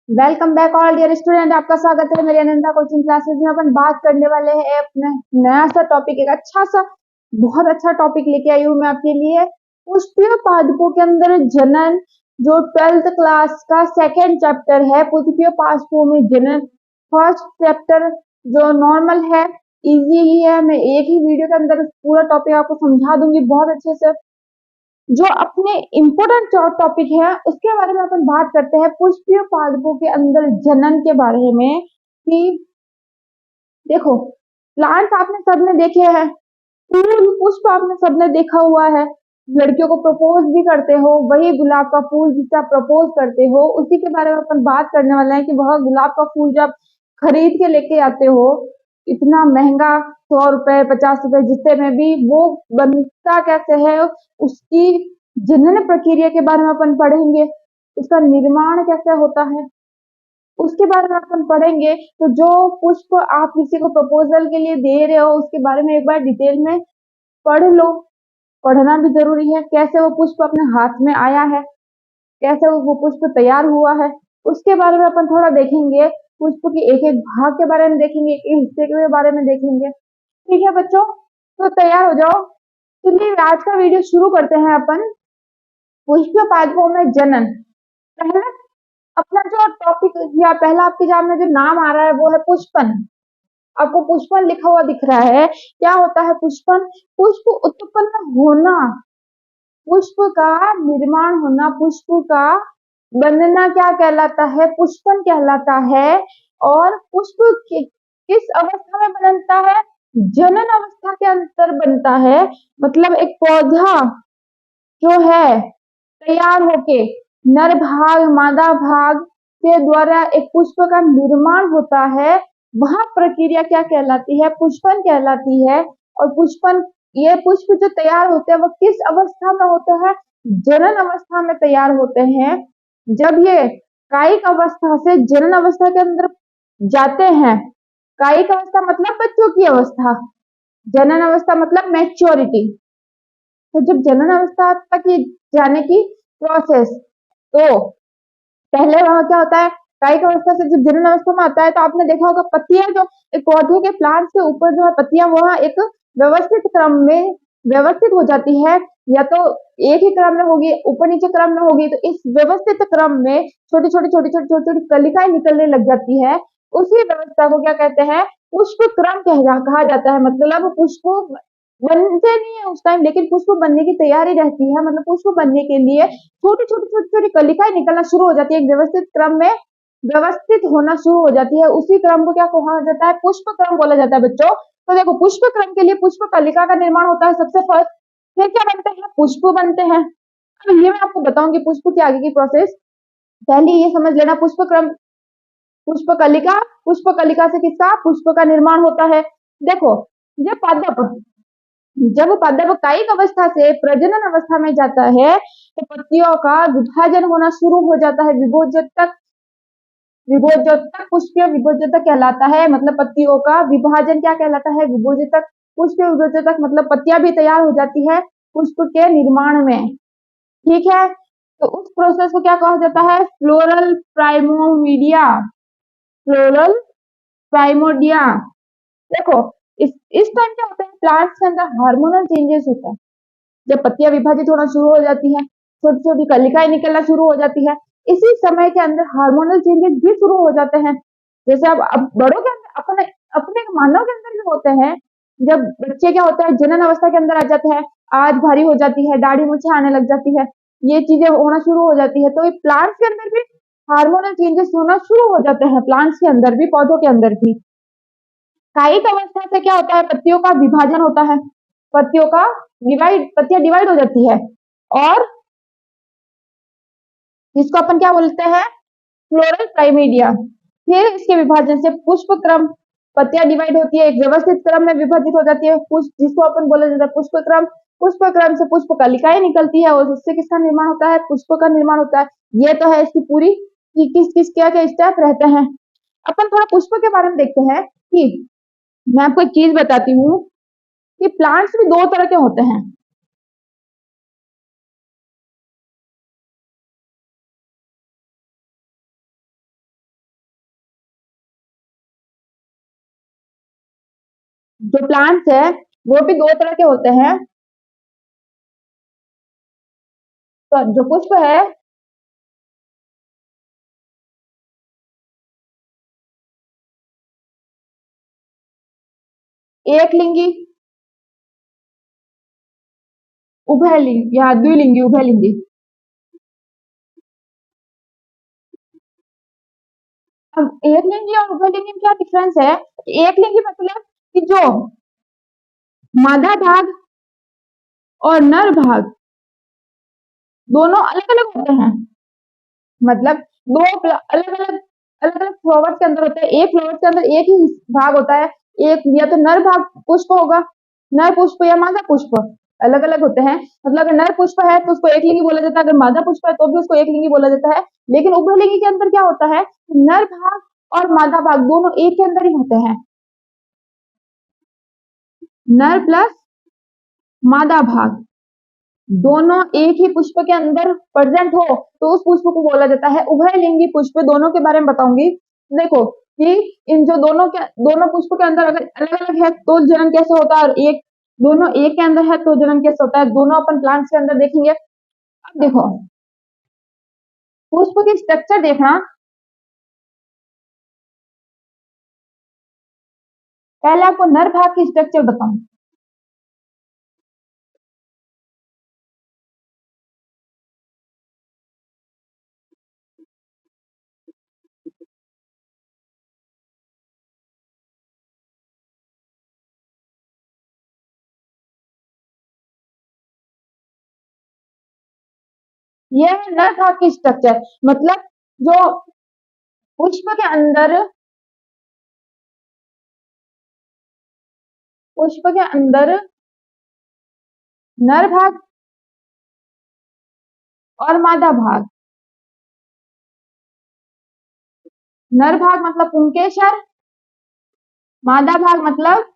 Welcome back all dear student. आपका स्वागत है मेरी अनंता कोचिंग क्लासेस में। अपन बात करने वाले हैं अपने नया सा टॉपिक, एक अच्छा सा बहुत अच्छा टॉपिक लेके आई हूँ मैं आपके लिए। पुष्पीय पादपों के अंदर जनन, जो 12th क्लास का सेकेंड चैप्टर है पुष्पीय पादपों में जनन। फर्स्ट चैप्टर जो नॉर्मल है, इजी ही है। मैं एक ही वीडियो के अंदर पूरा टॉपिक आपको समझा दूंगी बहुत अच्छे से। जो अपने इम्पोर्टेंट टॉपिक है उसके बारे में अपन बात करते हैं, पुष्पीय पादपों के अंदर जनन के बारे में। कि देखो, प्लांट्स आपने सबने देखे हैं, फूल पुष्प आपने सबने देखा हुआ है। लड़कियों को प्रपोज भी करते हो, वही गुलाब का फूल जिससे आप प्रपोज करते हो उसी के बारे में अपन बात करने वाले हैं। कि वह गुलाब का फूल जब खरीद के लेके आते हो, इतना महंगा, 100 रुपए 50 रुपए जितने में भी, वो बनता कैसे है, उसकी जनन प्रक्रिया के बारे में अपन पढ़ेंगे। उसका निर्माण कैसे होता है उसके बारे में अपन पढ़ेंगे। तो जो पुष्प आप किसी को प्रपोजल के लिए दे रहे हो उसके बारे में एक बार डिटेल में पढ़ लो। पढ़ना भी जरूरी है। कैसे वो पुष्प अपने हाथ में आया है, कैसे वो पुष्प तैयार हुआ है, उसके बारे में अपन थोड़ा देखेंगे। पुष्प की एक एक भाग के बारे में देखेंगे, एक एक हिस्से के बारे में देखेंगे। ठीक है बच्चों, तो तैयार हो जाओ। चलिए आज का वीडियो शुरू करते हैं अपन। पुष्प पादपों में जनन। पहला अपना जो टॉपिक या पहला आपके एग्जाम में जो नाम आ रहा है वो है पुष्पन। आपको पुष्पन लिखा हुआ दिख रहा है। क्या होता है पुष्पन? पुष्प उत्पन्न होना, पुष्प का निर्माण होना, पुष्प का बनना क्या कहलाता है? पुष्पन कहलाता है। और पुष्प किस अवस्था में बनता है? जनन अवस्था के अंदर बनता है। मतलब एक पौधा जो है तैयार होके नर भाग मादा भाग के द्वारा एक पुष्प का निर्माण होता है, वह प्रक्रिया क्या कहलाती है? पुष्पन कहलाती है। और पुष्पन, ये पुष्प जो तैयार होते हैं वो किस अवस्था में होते हैं? जनन अवस्था में तैयार होते हैं। जब ये कायिक अवस्था से जनन अवस्था के अंदर जाते हैं, कायिक अवस्था मतलब बच्चों की अवस्था, जनन अवस्था मतलब मैच्योरिटी। तो जब जनन अवस्था तक ये जाने की प्रोसेस, तो पहले वहां क्या होता है? कायिक अवस्था से जब जनन अवस्था में आता है तो आपने देखा होगा पत्तियां जो एक पौधे के प्लांट के ऊपर जो है पत्तियां, वह एक व्यवस्थित क्रम में व्यवस्थित हो जाती है। या तो एक ही क्रम में होगी, ऊपर नीचे क्रम में होगी। तो इस व्यवस्थित क्रम में छोटी छोटी छोटी छोटी छोटी छोटी कलिकाएं निकलने लग जाती है। उसी व्यवस्था को क्या कहते हैं? पुष्प क्रम कहा जाता है। मतलब पुष्प बनते नहीं है उस टाइम, लेकिन पुष्प बनने की तैयारी रहती है। मतलब पुष्प बनने के लिए छोटी छोटी छोटी छोटी कलिकाएं निकलना शुरू हो जाती है, एक व्यवस्थित क्रम में व्यवस्थित होना शुरू हो जाती है। उसी क्रम को क्या कहा जाता है? पुष्प क्रम बोला जाता है बच्चों। तो देखो, पुष्प क्रम के लिए पुष्प कलिका का निर्माण होता है सबसे फर्स्ट। फिर क्या बनते हैं? पुष्प बनते हैं। अब ये मैं आपको बताऊंगी पुष्प की आगे की प्रोसेस। पहले ये समझ लेना, पुष्प क्रम, पुष्प कलिका, पुष्प कलिका से किसका पुष्प का निर्माण होता है? देखो, जब पादप जब पादप कायिक अवस्था से प्रजनन अवस्था में जाता है तो पत्तियों का विभाजन होना शुरू हो जाता है। विभोजतक, विभोजतक पुष्पीय विभोजतक कहलाता है। मतलब पत्तियों का विभाजन क्या कहलाता है? विभोजतक। पुष्पीय विभोजतक मतलब पत्तियां भी तैयार हो जाती है पुष्प के निर्माण में। ठीक है, तो उस प्रोसेस को क्या कहा जाता है? Floral primordia, floral primordia. देखो, इस टाइम क्या होता है? प्लांट्स के अंदर हार्मोनल चेंजेस होता है। जब पत्तियां विभाजित होना शुरू हो जाती है, छोटी छोटी कलिकाएं निकलना शुरू हो जाती है, इसी समय के अंदर हार्मोनल चेंजेस भी शुरू हो जाते हैं। जैसे अब बड़ों के अंदर, अपने अपने मानव के अंदर भी होते हैं। जब बच्चे क्या होता है, जनन अवस्था के अंदर आ जाते हैं, आज भारी हो जाती है, दाढ़ी मूछें आने लग जाती है, ये चीजें होना शुरू हो जाती है। तो ये प्लांट्स के अंदर भी हार्मोनल चेंजेस होना शुरू हो जाते हैं, प्लांट्स के अंदर भी, पौधों के अंदर भी। कायिक अवस्था से क्या होता है? पत्तियों का विभाजन होता है, पत्तियों का पत्तियां डिवाइड हो जाती है। और जिसको अपन क्या बोलते हैं? फ्लोरल प्राइमीडिया। फिर इसके विभाजन से पुष्प क्रम, पत्तियां डिवाइड होती है, एक व्यवस्थित क्रम में विभाजित हो जाती है, पुष्प, जिसको अपन बोला जाता है पुष्प क्रम। पुष्प क्रम से पुष्प कलिकाएं निकलती है और उससे किसका निर्माण होता है? पुष्प का निर्माण होता है। ये तो है इसकी पूरी कि किस किस क्या क्या स्टेप रहते हैं। अपन थोड़ा पुष्प के बारे में देखते हैं। कि मैं आपको एक चीज बताती हूँ कि प्लांट्स भी दो तरह के होते हैं। जो प्लांट्स है वो भी दो तरह के होते हैं। तो जो पुष्प है एक लिंगी, उभयलिंगी या द्विलिंगी, उभयलिंगी। अब एक लिंगी और उभयलिंगी में क्या डिफरेंस है? एक लिंगी मतलब कि जो मादा भाग और नर भाग दोनों अलग अलग होते हैं। मतलब दो अलग अलग फ्लावर्स के अंदर होते हैं। एक फ्लावर्स के अंदर एक ही भाग होता है। एक या तो नर भाग पुष्प होगा, नर पुष्प या मादा पुष्प अलग अलग होते हैं। मतलब अगर नर पुष्प है तो उसको एक लिंगी बोला जाता है, अगर मादा पुष्प है तो भी उसको एक लिंगी बोला जाता है। लेकिन उभयलिंगी के अंदर क्या होता है, नर भाग और मादा भाग दोनों एक के अंदर ही होते हैं। नर प्लस मादा भाग दोनों एक ही पुष्प के अंदर प्रेजेंट हो तो उस पुष्प को बोला जाता है उभयलिंगी पुष्प। दोनों के बारे में बताऊंगी। देखो कि इन जो दोनों पुष्प के अंदर अगर अलग अलग है तो जनन कैसे होता है, और एक दोनों एक के अंदर है तो जनन कैसे होता है, दोनों अपन प्लांट्स के अंदर देखेंगे। अब देखो पुष्प की स्ट्रक्चर देखना। पहले आपको नर भाग की स्ट्रक्चर बताऊं। ये है नर भाग की स्ट्रक्चर। मतलब जो पुष्प के अंदर पुष्प के अंदर नर भाग और मादा भाग। नर भाग मतलब पुंकेसर, मादा भाग मतलब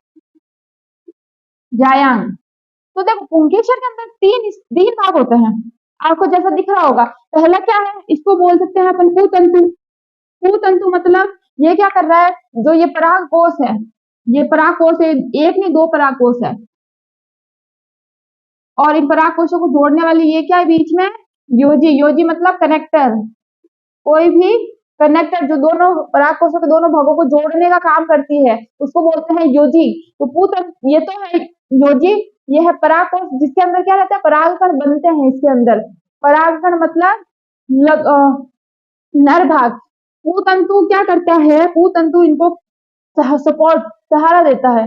जायांग। तो देखो पुंकेसर के अंदर तीन तीन भाग होते हैं, आपको जैसा दिख रहा होगा। पहला क्या है, इसको बोल सकते हैं अपन कुतंतु। कुतंतु मतलब ये क्या कर रहा है, जो ये पराग कोष है, ये पराग कोष है, एक नहीं दो पराग कोष है, और इन पराग कोषों को जोड़ने वाली ये क्या है बीच में, योजी। योजी मतलब कनेक्टर। कोई भी कनेक्टर जो दोनों पराग कोषों के दोनों भागों को जोड़ने का काम करती है उसको बोलते हैं योजी। तो पूतंत्र ये तो है योजी, ये है पराग कोष जिसके अंदर क्या रहता है, परागकण बनते हैं इसके अंदर। परागकण मतलब नर भाग। पूतंतु क्या करता है, पूतंतु इनको सपोर्ट सहारा देता है।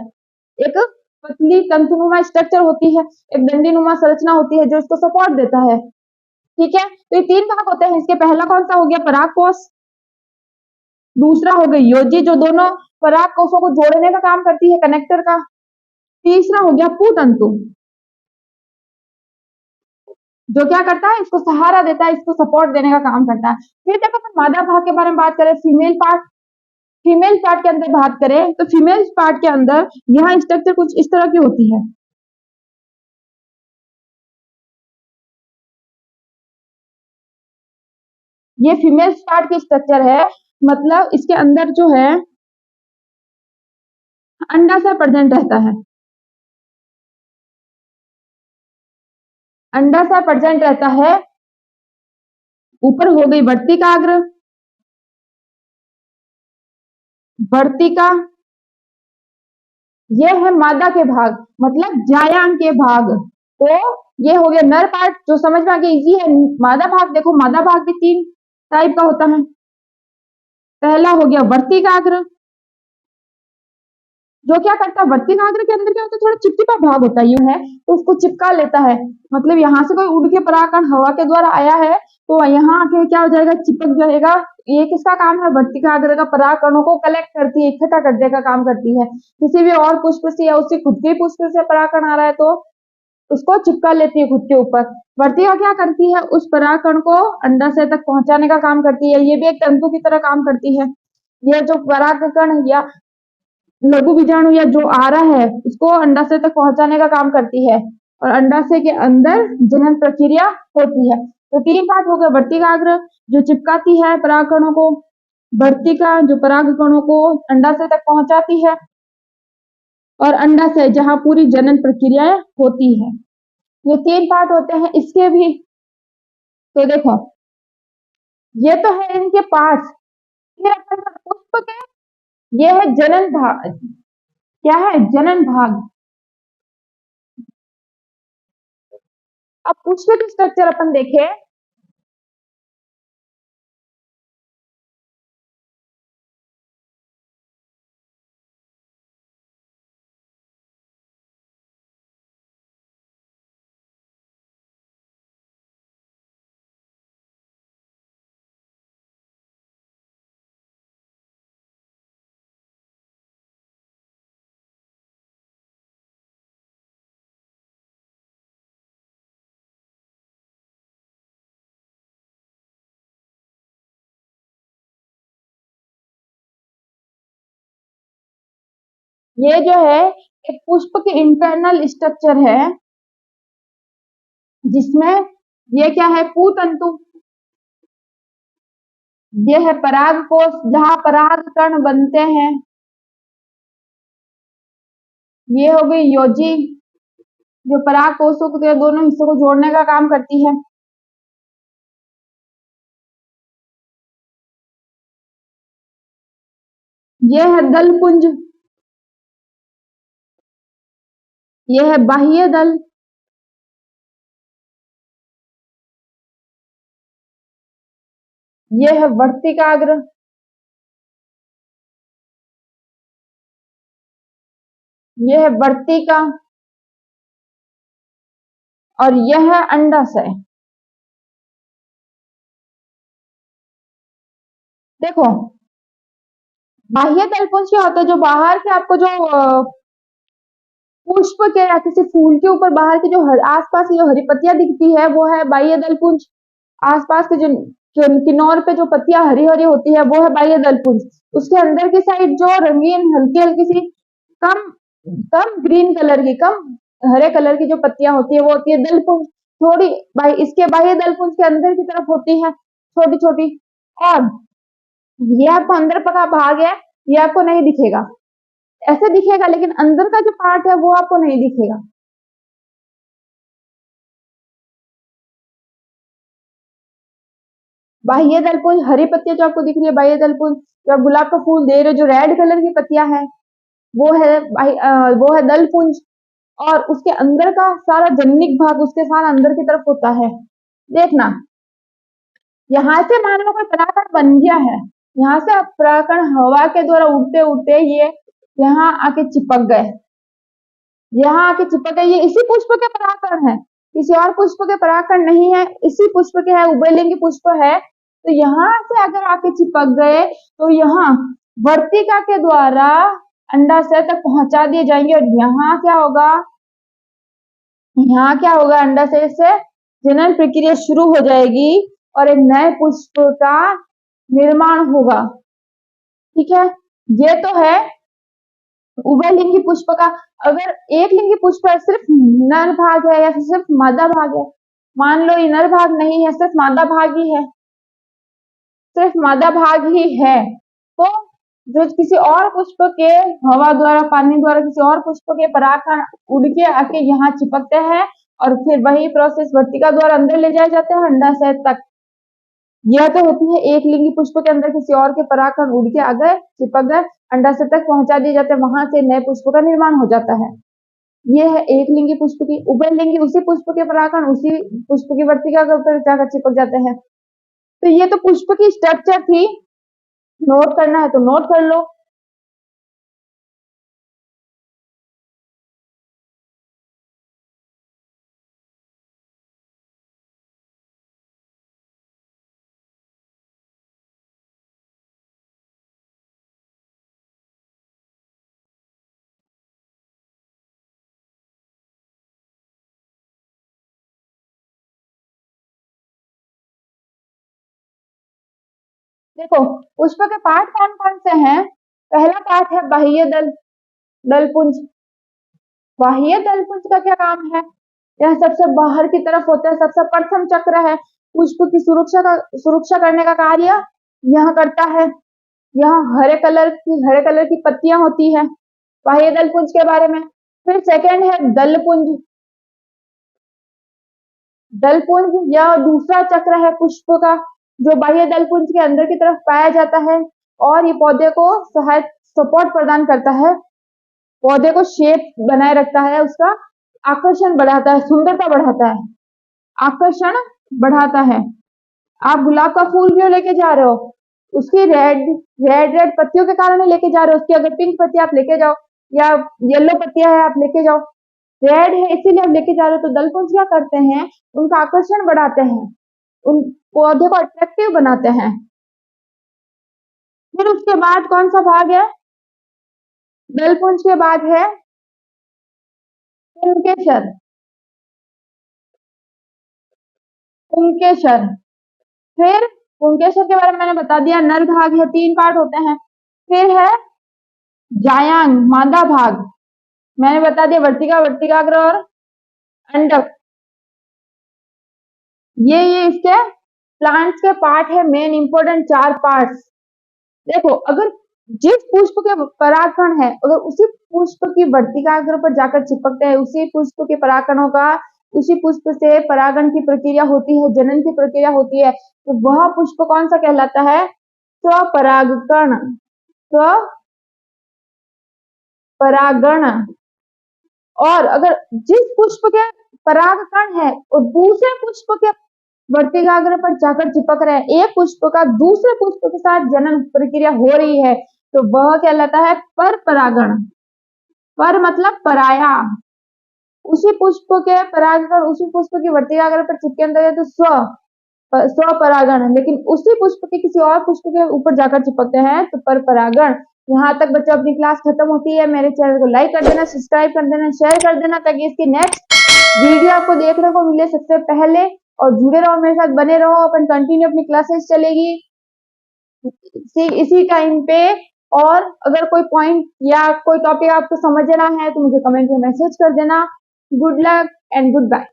एक पतली तंतुनुमा स्ट्रक्चर होती है, एक डंडीनुमा संरचना होती है जो इसको सपोर्ट देता है। ठीक है, तो ये तीन भाग होते हैं इसके। पहला कौन सा हो गया, पराग कोष। दूसरा हो गई योजी जो दोनों पराग कोषों को जोड़ने का काम करती है, कनेक्टर का। तीसरा हो गया पूतंतु जो क्या करता है, इसको सहारा देता है, इसको सपोर्ट देने का काम करता है। फिर जब अपन मादा भाग के बारे में बात करें, फीमेल पार्ट के अंदर बात करें तो फीमेल पार्ट के अंदर यहाँ स्ट्रक्चर कुछ इस तरह की होती है। ये फीमेल पार्ट की स्ट्रक्चर है। मतलब इसके अंदर जो है अंडाशय प्रेजेंट रहता है, अंडाशय प्रेजेंट रहता है। ऊपर हो गई वर्तिकाग्र, वर्तिका, ये है मादा के भाग मतलब जायांग के भाग। तो ये हो गया नर पार्ट जो समझ में आ गया, इजी है। मादा भाग देखो, मादा भाग भी तीन टाइप का होता है। पहला हो गया वर्तिकाग्र जो क्या करता है, वर्तिकाग्र के अंदर क्या होता है, थोड़ा चिपचिपा भाग होता है, यूं है तो उसको चिपका लेता है। मतलब यहाँ से कोई उड़ के परागकण हवा के द्वारा आया है तो यहाँ आके क्या हो जाएगा, चिपक जाएगा। ये किसका काम है, वर्तिकाग्र का परागकणों को कलेक्ट करती है, इकट्ठा करने का काम करती है। किसी भी और पुष्प से या उससे खुद के पुष्प से परागकण आ रहा है तो उसको चिपका लेती है खुद के ऊपर। वर्तिका क्या करती है, उस परागकण को अंडाशय तक पहुंचाने का काम करती है। ये भी एक तंतु की तरह काम करती है। यह जो परागकण या लघु बीजाणु या जो आ रहा है उसको अंडाशय तक पहुंचाने का काम करती है, और अंडाशय के अंदर जनन प्रक्रिया होती है। तो तीन पार्ट हो गए, वर्तिकाग्र जो चिपकाती है परागकणों को, वर्तिका जो परागकणों को अंडाशय तक पहुंचाती है, और अंडाशय जहां पूरी जनन प्रक्रिया होती है। ये 3 पार्ट होते हैं इसके भी। तो देखो, ये तो है इनके पार्ट्स। फिर अपन पुष्प के, ये है जनन भाग। क्या है? जनन भाग। अब पुष्प की स्ट्रक्चर अपन देखें। ये जो है एक पुष्प की इंटरनल स्ट्रक्चर है, जिसमें ये क्या है? पूतंतु। ये है पराग कोश जहां पराग कण बनते हैं। ये हो गई योजी, जो पराग कोशों के दोनों हिस्सों को जोड़ने का काम करती है। ये है दल पुंज। ये है बाह्य दल। ये है वर्तिकाग्र। ये है वर्तिका। और यह है अंडाशय। देखो, बाह्य दलपुंज क्या होता है? जो बाहर के आपको जो पुष्प के या किसी फूल के ऊपर बाहर की जो आसपास की जो हरी पत्तियां दिखती है, वो है बाह्य दलपुंज। आसपास के जो किनार पे जो पत्तियां हरी हरी होती है, वो है बाह्य दलपुंज। उसके अंदर की साइड जो रंगीन हल्की हल्की सी कम कम ग्रीन कलर की, कम हरे कलर की जो पत्तियां होती है, वो होती है दलपुंज। थोड़ी इसके बाह्य दलपुंज के अंदर की तरफ होती है छोटी छोटी। और ये आपको अंदर का भाग है, ये आपको नहीं दिखेगा। ऐसे दिखेगा, लेकिन अंदर का जो पार्ट है वो आपको नहीं दिखेगा। बाह्य दलपुंज, हरी पत्तियां जो आपको दिख रही है बाह्य दलपुंज। जो गुलाब का फूल दे रहे हो, जो रेड कलर की पत्तियां हैं, वो है वो है दलपुंज। और उसके अंदर का सारा जन्निक भाग उसके साथ अंदर की तरफ होता है। देखना, यहाँ से मान लो कोई परागकण बन गया है, यहाँ से परागकण हवा के द्वारा उड़ते उड़ते ये यहाँ आके चिपक गए। यहाँ आके चिपक गए, ये इसी पुष्प के परागकण है, किसी और पुष्प के परागकण नहीं है, इसी पुष्प के है, उभयलिंगी पुष्प है। तो यहाँ से अगर आके चिपक गए तो यहाँ वर्तिका के द्वारा अंडाशय तक पहुंचा दिए जाएंगे। और यहाँ क्या होगा? यहाँ क्या होगा? अंडाशय से जनन प्रक्रिया शुरू हो जाएगी और एक नए पुष्प का निर्माण होगा। ठीक है, ये तो है उभयलिंगी पुष्प का। अगर एक लिंगी पुष्प है, सिर्फ नर भाग है या सिर्फ मादा भाग है, मान लो ये नर भाग नहीं है, सिर्फ मादा भाग ही है, सिर्फ मादा भाग ही है, तो जो किसी और पुष्प के हवा द्वारा पानी द्वारा किसी और पुष्प के परागकण उड़ के आके यहाँ चिपकते हैं और फिर वही प्रोसेस वर्तिका द्वारा अंदर ले जाए जाते हैं अंडाशय तक। यह तो होती है एक लिंगी पुष्प के अंदर किसी और के परागकण उड़ के आ गए, चिपक गए, अंडाशय तक पहुंचा दिए जाते हैं, वहां से नए पुष्प का निर्माण हो जाता है। ये है एक लिंगी पुष्प की। उभयलिंगी उसी पुष्प के परागकण उसी पुष्प की वर्तिका के ऊपर जाकर चिपक जाते हैं। तो ये तो पुष्प की स्ट्रक्चर थी, नोट करना है तो नोट कर लो। देखो, पुष्प के पार्ट कौन कौन से हैं? पहला पार्ट है बाह्य दलपुंज। बाह्य दलपुंज का क्या काम है? यह सबसे बाहर की तरफ होता है, सबसे प्रथम चक्र है, पुष्प की सुरक्षा करने का कार्य यह करता है। यहाँ हरे कलर की पत्तियां होती है, बाह्य दल पुंज के बारे में। फिर सेकंड है दल पुंज। दल पुंज यह दूसरा चक्र है पुष्प का, जो बाह्य दल पुंज के अंदर की तरफ पाया जाता है और ये पौधे को सपोर्ट प्रदान करता है, पौधे को शेप बनाए रखता है, उसका आकर्षण बढ़ाता है, सुंदरता बढ़ाता है, आकर्षण बढ़ाता है। आप गुलाब का फूल क्यों लेके जा रहे हो? उसकी रेड पत्तियों के कारण ही लेके जा रहे हो। उसकी अगर पिंक पत्ती आप लेके जाओ या येलो पत्तियां है आप लेके जाओ, रेड है इसीलिए आप लेके जा रहे हो। तो दलपुंज क्या करते हैं, उनका आकर्षण बढ़ाते हैं, उन पौधे को अट्रैक्टिव बनाते हैं। फिर उसके बाद कौन सा भाग है? दलपुंज के बाद है पुंकेसर। पुंकेसर, फिर पुंकेसर के बारे में मैंने बता दिया, नर भाग है, 3 पार्ट होते हैं। फिर है जायांग, मादा भाग, मैंने बता दिया वर्तिका, वर्तिकाग्र और अंडक। ये इसके प्लांट्स के पार्ट है, मेन इंपोर्टेंट 4 पार्ट्स। देखो, अगर जिस पुष्प के परागकण है, अगर उसी पुष्प की वर्तिकाग्र पर जाकर चिपकते हैं, उसी पुष्प के परागकणों का उसी पुष्प से परागण की प्रक्रिया होती है, जनन की प्रक्रिया होती है, तो वह पुष्प कौन सा कहलाता है? स्वपरागकण, स्वपरागण। और अगर जिस पुष्प के परागकण है और दूसरे पुष्प के वर्तिकाग्र पर जाकर चिपक रहे हैं, एक पुष्प का दूसरे पुष्प के साथ जनन प्रक्रिया हो रही है, तो वह कहलाता है पर परागण। पर मतलब पराया, उसी पुष्प के परागकण उसी पुष्प की वर्तिकाग्र पर चिपके अंदर तो स्वपरागण, लेकिन उसी पुष्प के किसी और पुष्प के ऊपर जाकर चिपकते हैं तो पर परागण। यहाँ तक बच्चों अपनी क्लास खत्म होती है। मेरे चैनल को लाइक कर देना, सब्सक्राइब कर देना, शेयर कर देना, ताकि इसकी नेक्स्ट वीडियो आपको देखने को मिले सबसे पहले। और जुड़े रहो, मेरे साथ बने रहो, अपन कंटिन्यू अपनी क्लासेस चलेगी इसी टाइम पे। और अगर कोई पॉइंट या कोई टॉपिक आपको समझना है तो मुझे कमेंट में मैसेज कर देना। Good luck and good bye.